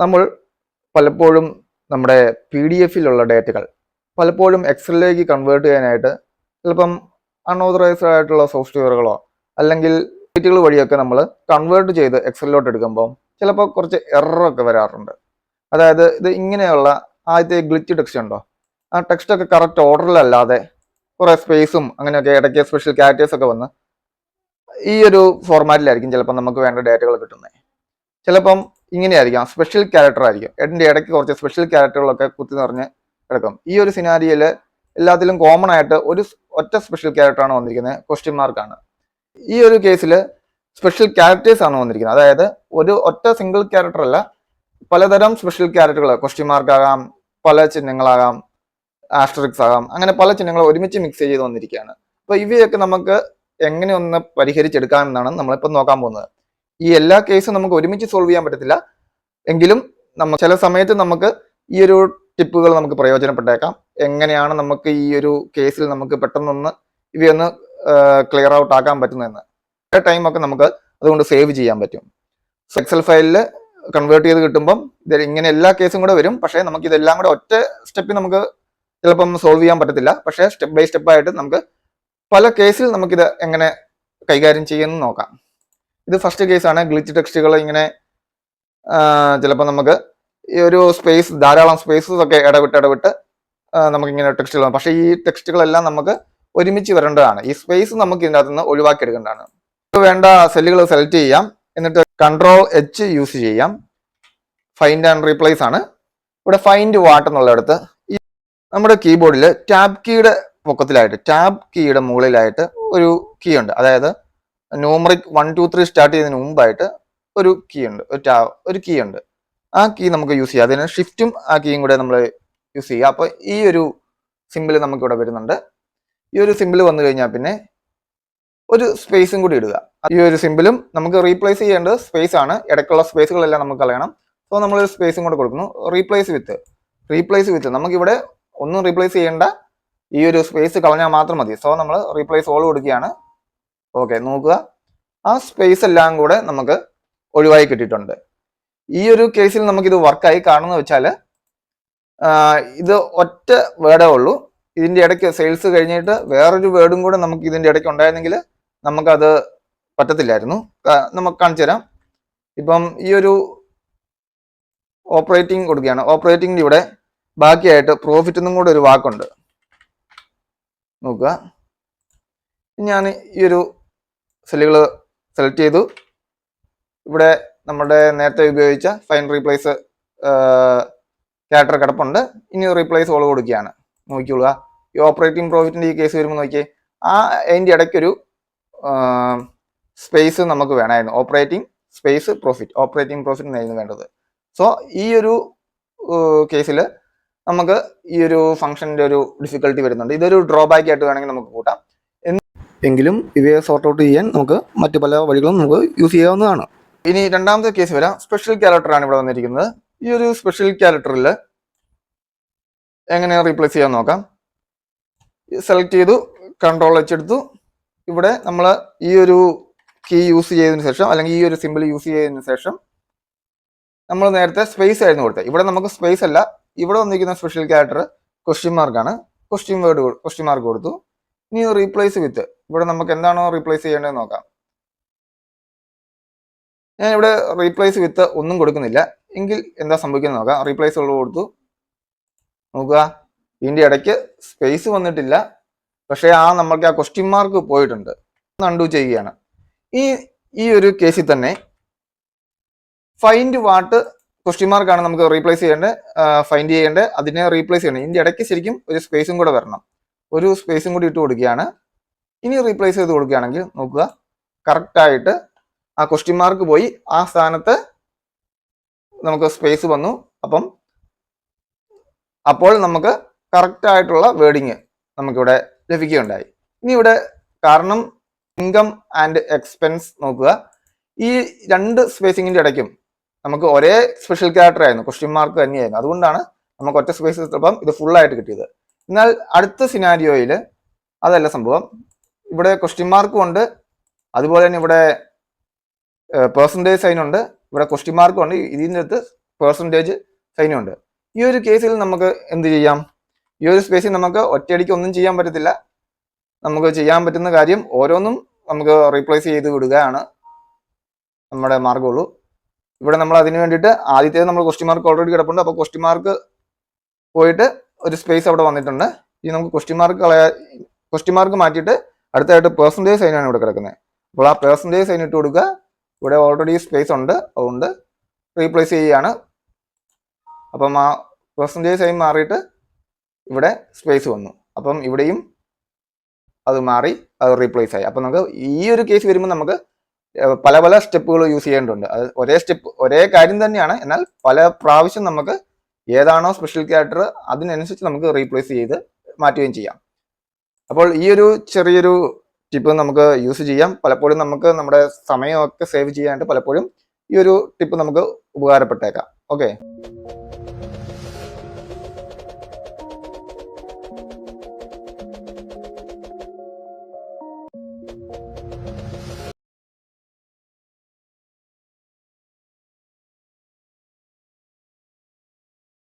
നമ്മൾ പലപ്പോഴും നമ്മുടെ PDF-ലുള്ള ഡേറ്റകൾ പലപ്പോഴും എക്സലിലേക്ക് കൺവേർട്ട് ചെയ്യാനായിട്ട് ചിലപ്പം അൺഓതറൈസ്ഡ് ആയിട്ടുള്ള സോഫ്റ്റ്വെയറുകളോ അല്ലെങ്കിൽ സൈറ്റുകൾ വഴിയൊക്കെ നമ്മൾ കൺവേർട്ട് ചെയ്ത് എക്സലിലോട്ട് എടുക്കുമ്പോൾ ചിലപ്പോൾ കുറച്ച് എററൊക്കെ വരാറുണ്ട്. അതായത് ഇത് ഇങ്ങനെയുള്ള ആദ്യത്തെ ഗ്ലിച്ച് ടെക്സ്റ്റ് ഉണ്ടോ, ആ ടെക്സ്റ്റൊക്കെ കറക്റ്റ് ഓർഡറിലല്ലാതെ കുറേ സ്പേസും അങ്ങനെയൊക്കെ ഇടയ്ക്ക് സ്പെഷ്യൽ ക്യാരക്ടേഴ്സ് ഒക്കെ വന്ന് ഈ ഒരു ഫോർമാറ്റിലായിരിക്കും ചിലപ്പോൾ നമുക്ക് വേണ്ട ഡേറ്റകൾ കിട്ടുന്നത്. ചിലപ്പം ഇങ്ങനെയായിരിക്കാം, സ്പെഷ്യൽ ക്യാരക്ടർ ആയിരിക്കും, ഇതിൻ്റെ ഇടയ്ക്ക് കുറച്ച് സ്പെഷ്യൽ ക്യാരക്ടറുകളൊക്കെ കുത്തി നിറഞ്ഞ് കിടക്കും. ഈ ഒരു സിനാരിയയിൽ എല്ലാത്തിലും കോമൺ ആയിട്ട് ഒരു ഒറ്റ സ്പെഷ്യൽ ക്യാരക്ടറാണ് വന്നിരിക്കുന്നത്, ക്വസ്റ്റ്യൻ മാർക്കാണ്. ഈ ഒരു കേസിൽ സ്പെഷ്യൽ ക്യാരക്ടേഴ്സ് ആണ് വന്നിരിക്കുന്നത്. അതായത് ഒരു ഒറ്റ സിംഗിൾ ക്യാരക്ടർ അല്ല, പലതരം സ്പെഷ്യൽ ക്യാരക്ടറുകൾ, ക്വസ്റ്റ്യൻ മാർക്ക് ആകാം, പല ചിഹ്നങ്ങളാകാം, ആസ്റ്ററിക്സ് ആകാം, അങ്ങനെ പല ചിഹ്നങ്ങൾ ഒരുമിച്ച് മിക്സ് ചെയ്ത് വന്നിരിക്കുകയാണ്. അപ്പോൾ ഇവയൊക്കെ നമുക്ക് എങ്ങനെ ഒന്ന് പരിഹരിച്ചെടുക്കാമെന്നാണ് നമ്മളിപ്പോൾ നോക്കാൻ പോകുന്നത്. ഈ എല്ലാ കേസും നമുക്ക് ഒരുമിച്ച് സോൾവ് ചെയ്യാൻ പറ്റത്തില്ല, എങ്കിലും ചില സമയത്ത് നമുക്ക് ഈ ഒരു ടിപ്പുകൾ നമുക്ക് പ്രയോജനപ്പെട്ടേക്കാം. എങ്ങനെയാണ് നമുക്ക് ഈ ഒരു കേസിൽ നമുക്ക് പെട്ടെന്നൊന്ന് ഇവയൊന്ന് ക്ലിയർ ഔട്ട് ആക്കാൻ പറ്റുന്നതെന്ന്. ടൈമൊക്കെ നമുക്ക് അതുകൊണ്ട് സേവ് ചെയ്യാൻ പറ്റും. എക്സൽ ഫയലിൽ കൺവേർട്ട് ചെയ്ത് കിട്ടുമ്പം ഇത് ഇങ്ങനെ എല്ലാ കേസും കൂടെ വരും. പക്ഷേ നമുക്ക് ഇതെല്ലാം കൂടെ ഒറ്റ സ്റ്റെപ്പിൽ നമുക്ക് ചിലപ്പം സോൾവ് ചെയ്യാൻ പറ്റത്തില്ല. പക്ഷേ സ്റ്റെപ്പ് ബൈ സ്റ്റെപ്പായിട്ട് നമുക്ക് പല കേസിൽ നമുക്കിത് എങ്ങനെ കൈകാര്യം ചെയ്യുമെന്ന് നോക്കാം. ഇത് ഫസ്റ്റ് കേസാണ്. ഗ്ലിച്ച് ടെക്സ്റ്റുകൾ ഇങ്ങനെ ചിലപ്പോൾ നമുക്ക് ഈ ഒരു സ്പേസ്, ധാരാളം സ്പേസസ് ഒക്കെ ഇടവിട്ട് നമുക്കിങ്ങനെ ടെക്സ്റ്റുകൾ, പക്ഷേ ഈ ടെക്സ്റ്റുകളെല്ലാം നമുക്ക് ഒരുമിച്ച് വരേണ്ടതാണ്. ഈ സ്പേസ് നമുക്ക് ഇതിനകത്ത് നിന്ന് ഒഴിവാക്കിയെടുക്കേണ്ടതാണ്. വേണ്ട സെല്ലുകൾ സെലക്ട് ചെയ്യാം, എന്നിട്ട് Ctrl+H യൂസ് ചെയ്യാം. ഫൈൻഡ് ആൻഡ് റീപ്ലേസ് ആണ്. ഇവിടെ ഫൈൻഡ് വാട്ട് എന്നുള്ളിടത്ത് ഈ നമ്മുടെ കീബോർഡിൽ ടാബ് കീയുടെ പൊക്കത്തിലായിട്ട്, ടാബ് കീയുടെ മുകളിലായിട്ട് ഒരു കീ ഉണ്ട്. അതായത് ന്യൂമറിക് 1 2 3 സ്റ്റാർട്ട് ചെയ്യുന്നതിന് മുമ്പായിട്ട് ഒരു കീ ഉണ്ട്, ഒരു കീ ഉണ്ട്. ആ കീ നമുക്ക് യൂസ് ചെയ്യാം. അതിന് ഷിഫ്റ്റും ആ കീയും കൂടെ നമ്മൾ യൂസ് ചെയ്യുക. അപ്പോൾ ഈ ഒരു സിമ്പിൾ നമുക്കിവിടെ വരുന്നുണ്ട്. ഈ ഒരു സിമ്പിൾ വന്നു കഴിഞ്ഞാൽ പിന്നെ ഒരു സ്പേസും കൂടി ഇടുക. ഈ ഒരു സിമ്പിളും നമുക്ക് റീപ്ലേസ് ചെയ്യേണ്ടത് സ്പേസ് ആണ്. ഇടയ്ക്കുള്ള സ്പേസുകളെല്ലാം നമുക്ക് കളയണം. സോ നമ്മളൊരു സ്പേസും കൂടെ കൊടുക്കുന്നു. റീപ്ലേസ് വിത്ത് നമുക്കിവിടെ ഒന്നും റീപ്ലേസ് ചെയ്യേണ്ട, ഈ ഒരു സ്പേസ് കളഞ്ഞാൽ മാത്രം മതി. സോ നമ്മൾ റീപ്ലേസ് ഓൾ കൊടുക്കുകയാണ്. ഓക്കെ, നോക്കുക, ആ സ്പേസ് എല്ലാം കൂടെ നമുക്ക് ഒഴിവായി കിട്ടിയിട്ടുണ്ട്. ഈ ഒരു കേസിൽ നമുക്കിത് വർക്കായി. കാരണം എന്ന് വെച്ചാൽ ഇത് ഒറ്റ വേർഡേ ഉള്ളൂ. ഇതിൻ്റെ ഇടയ്ക്ക് സെയിൽസ് കഴിഞ്ഞിട്ട് വേറൊരു വേർഡും കൂടെ നമുക്ക് ഇതിൻ്റെ ഇടയ്ക്ക് ഉണ്ടായിരുന്നെങ്കിൽ നമുക്കത് പറ്റത്തില്ലായിരുന്നു. നമുക്ക് കാണിച്ചു തരാം. ഇപ്പം ഈ ഒരു ഓപ്പറേറ്റിംഗ് കൊടുക്കുകയാണ്. ഓപ്പറേറ്റിംഗിൻ്റെ ഇവിടെ ബാക്കിയായിട്ട് പ്രോഫിറ്റ് എന്നും കൂടെ ഒരു വാക്കുണ്ട്. നോക്കുക, ഞാൻ ഈ ഒരു സെല്ലുകൾ സെലക്ട് ചെയ്തു. ഇവിടെ നമ്മുടെ നേരത്തെ ഉപയോഗിച്ച ഫൈൻഡ് റീപ്ലേസ് ക്യാരക്ടർ കിടപ്പുണ്ട്. ഇനി റീപ്ലേസ് ഓൾ കൊടുക്കുകയാണ്. നോക്കിക്കൊള്ളുക, ഈ ഓപ്പറേറ്റിംഗ് പ്രോഫിറ്റിൻ്റെ ഈ കേസ് വരുമ്പോൾ നോക്കിയേ, അതിൻ്റെ ഇടയ്ക്കൊരു സ്പേസ് നമുക്ക് വേണമായിരുന്നു. Operating space profit, operating profit എന്നായിരുന്നു വേണ്ടത്. സോ ഈ ഒരു കേസിൽ നമുക്ക് ഈ ഒരു ഫംഗ്ഷൻ്റെ ഒരു ഡിഫിക്കൽട്ടി വരുന്നുണ്ട്. ഇതൊരു ഡ്രോബാക്ക് ആയിട്ട് വേണമെങ്കിൽ നമുക്ക് കൂട്ടാം. എങ്കിലും ഇവയെ സോർട്ട് ഔട്ട് ചെയ്യാൻ നമുക്ക് മറ്റു പല വഴികളും നമുക്ക് യൂസ് ചെയ്യാവുന്നതാണ്. ഇനി രണ്ടാമത്തെ കേസ് വരാം. സ്പെഷ്യൽ ക്യാരക്ടറാണ് ഇവിടെ വന്നിരിക്കുന്നത്. ഈ ഒരു സ്പെഷ്യൽ ക്യാരക്ടറിൽ എങ്ങനെ റീപ്ലേസ് ചെയ്യാൻ നോക്കാം. സെലക്ട് ചെയ്തു, Ctrl+H എടുത്തു. ഇവിടെ നമ്മൾ ഈ ഒരു കീ യൂസ് ചെയ്തതിന് ശേഷം, അല്ലെങ്കിൽ ഈ ഒരു സിമ്പിൾ യൂസ് ചെയ്തതിന് ശേഷം നമ്മൾ നേരത്തെ സ്പേസ് ആയിരുന്നു കൊടുത്തത്. ഇവിടെ നമുക്ക് സ്പേസ് അല്ല, ഇവിടെ വന്നിരിക്കുന്ന സ്പെഷ്യൽ ക്യാരക്ടർ ക്വസ്റ്റ്യൻ മാർക്കാണ്. ക്വസ്റ്റ്യൻ മാർക്ക് കൊടുത്തു. ഇനി റീപ്ലേസ് വിത്ത്, ഇവിടെ നമുക്ക് എന്താണോ റീപ്ലേസ് ചെയ്യേണ്ടതെന്ന് നോക്കാം. ഞാൻ ഇവിടെ റീപ്ലേസ് വിത്ത് ഒന്നും കൊടുക്കുന്നില്ല. എങ്കിൽ എന്താ സംഭവിക്കുന്നത് നോക്കാം. റീപ്ലേസ് ഉള്ളത് കൊടുത്തു. നോക്കുക, ഇതിൻ്റെ ഇടയ്ക്ക് സ്പേസ് വന്നിട്ടില്ല, പക്ഷേ നമ്മൾക്ക് ആ ക്വസ്റ്റ്യൻ മാർക്ക് പോയിട്ടുണ്ട്. അൺഡു ചെയ്യുകയാണ്. ഈ ഒരു കേസിൽ തന്നെ ഫൈൻഡ് വാട്ട് ക്വസ്റ്റ്യൻ മാർക്കാണ് നമുക്ക് റീപ്ലേസ് ചെയ്യേണ്ടത്, ഫൈൻഡ് ചെയ്യേണ്ടത്, അതിനെ റീപ്ലേസ് ചെയ്യണം. ഇതിൻ്റെ ഇടയ്ക്ക് ശരിക്കും ഒരു സ്പേസും കൂടെ വരണം. ഒരു സ്പേസും കൂടി ഇട്ട് കൊടുക്കുകയാണ്. ഇനി റീപ്ലേസ് ചെയ്ത് കൊടുക്കുകയാണെങ്കിൽ നോക്കുക, കറക്റ്റായിട്ട് ആ ക്വസ്റ്റ്യൻ മാർക്ക് പോയി, ആ സ്ഥാനത്ത് നമുക്ക് സ്പേസ് വന്നു. അപ്പോൾ നമുക്ക് കറക്റ്റായിട്ടുള്ള വേർഡിങ് നമുക്കിവിടെ ലഭിക്കുകയുണ്ടായി. ഇനി ഇവിടെ കാരണം ഇൻകം ആൻഡ് എക്സ്പെൻസ് നോക്കുക, ഈ രണ്ട് സ്പേസിങ്ങിൻ്റെ ഇടയ്ക്കും നമുക്ക് ഒരേ സ്പെഷ്യൽ ക്യാരക്ടർ ആയിരുന്നു, ക്വസ്റ്റ്യൻ മാർക്ക് തന്നെയായിരുന്നു. അതുകൊണ്ടാണ് നമുക്ക് ഒറ്റ സ്പേസ് എടുത്തപ്പം ഇത് ഫുള്ളായിട്ട് കിട്ടിയത്. എന്നാൽ അടുത്ത സിനാരിയോയിൽ അതല്ല സംഭവം. ഇവിടെ ക്വസ്റ്റ്യൻ മാർക്കും ഉണ്ട്, അതുപോലെ തന്നെ ഇവിടെ പെർസെൻറ്റേജ് സൈൻ ഉണ്ട്, ഇവിടെ ക്വസ്റ്റ്യൻ മാർക്കും ഉണ്ട്. ഇതിൻ്റെ അടുത്ത് പെർസെൻറ്റേജ് സൈനും ഉണ്ട്. ഈ ഒരു കേസിൽ നമുക്ക് എന്ത് ചെയ്യാം? ഈ ഒരു സ്പേസിൽ നമുക്ക് ഒറ്റയടിക്ക് ഒന്നും ചെയ്യാൻ പറ്റത്തില്ല. നമുക്ക് ചെയ്യാൻ പറ്റുന്ന കാര്യം ഓരോന്നും നമുക്ക് റീപ്ലേസ് ചെയ്ത് വിടുകയാണ് നമ്മുടെ മാർഗമുള്ളൂ. ഇവിടെ നമ്മൾ അതിന് വേണ്ടിയിട്ട് ആദ്യത്തേത് നമ്മൾ ക്വസ്റ്റ്യൻ മാർക്ക് ഓൾറെഡി കിടപ്പുണ്ട്. അപ്പോൾ ക്വസ്റ്റ്യൻ മാർക്ക് പോയിട്ട് ഒരു സ്പേസ് അവിടെ വന്നിട്ടുണ്ട്. ഇനി നമുക്ക് ക്വസ്റ്റ്യൻ മാർക്ക് മാറ്റിയിട്ട് അടുത്തായിട്ട് പെർസെൻറ്റേജ് സൈനാണ് ഇവിടെ കിടക്കുന്നത്. അപ്പോൾ ആ പെർസെൻറ്റേജ് സൈൻ ഇട്ട് കൊടുക്കുക. ഇവിടെ ഓൾറെഡി സ്പേസ് ഉണ്ട്, അതുകൊണ്ട് റീപ്ലേസ് ചെയ്യുകയാണ്. അപ്പം ആ പെർസെൻറ്റേജ് സൈൻ മാറിയിട്ട് ഇവിടെ സ്പേസ് വന്നു. അപ്പം ഇവിടെയും അത് മാറി, അത് റീപ്ലേസ് ആയി. അപ്പം നമുക്ക് ഈ ഒരു കേസ് വരുമ്പോൾ നമുക്ക് പല പല സ്റ്റെപ്പുകൾ യൂസ് ചെയ്യേണ്ടതുണ്ട്. അത് ഒരേ കാര്യം തന്നെയാണ്, എന്നാൽ പല പ്രാവശ്യം നമുക്ക് ഏതാണോ സ്പെഷ്യൽ ക്യാരക്ടർ അതിനനുസരിച്ച് നമുക്ക് റീപ്ലേസ് ചെയ്ത് മാറ്റുകയും ചെയ്യാം. അപ്പോൾ ഈ ഒരു ചെറിയൊരു ടിപ്പ് നമുക്ക് യൂസ് ചെയ്യാം. പലപ്പോഴും നമുക്ക് നമ്മുടെ സമയമൊക്കെ സേവ് ചെയ്യാനായിട്ട് പലപ്പോഴും ഈ ഒരു ടിപ്പ് നമുക്ക് ഉപകാരപ്പെട്ടേക്കാം. ഓക്കെ.